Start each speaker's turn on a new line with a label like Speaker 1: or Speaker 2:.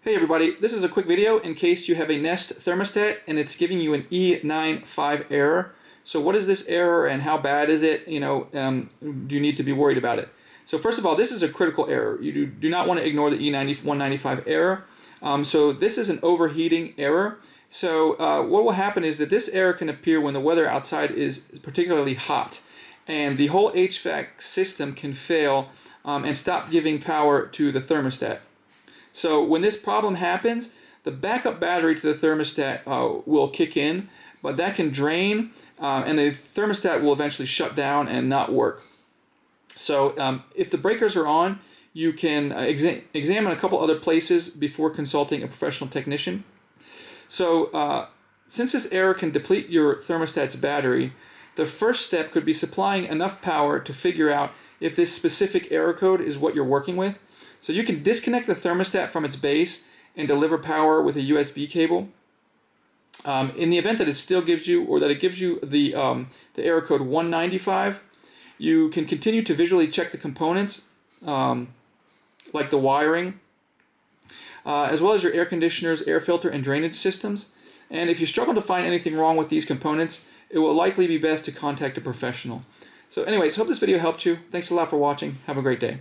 Speaker 1: Hey everybody, this is a quick video in case you have a Nest thermostat and it's giving you an E95 error. So what is this error and how bad is it? Do you need to be worried about it? So first of all, this is a critical error. You do not want to ignore the E195 error. So this is an overheating error. So what will happen is that this error can appear when the weather outside is particularly hot. And the whole HVAC system can fail and stop giving power to the thermostat. So when this problem happens, the backup battery to the thermostat will kick in, but that can drain and the thermostat will eventually shut down and not work. So if the breakers are on, you can examine a couple other places before consulting a professional technician. So since this error can deplete your thermostat's battery, the first step could be supplying enough power to figure out if this specific error code is what you're working with. So you can disconnect the thermostat from its base and deliver power with a USB cable. In the event that it still gives you, or that it gives you the error code 195, you can continue to visually check the components, like the wiring, as well as your air conditioners, air filter, and drainage systems. And if you struggle to find anything wrong with these components, it will likely be best to contact a professional. So anyways, hope this video helped you. Thanks a lot for watching. Have a great day.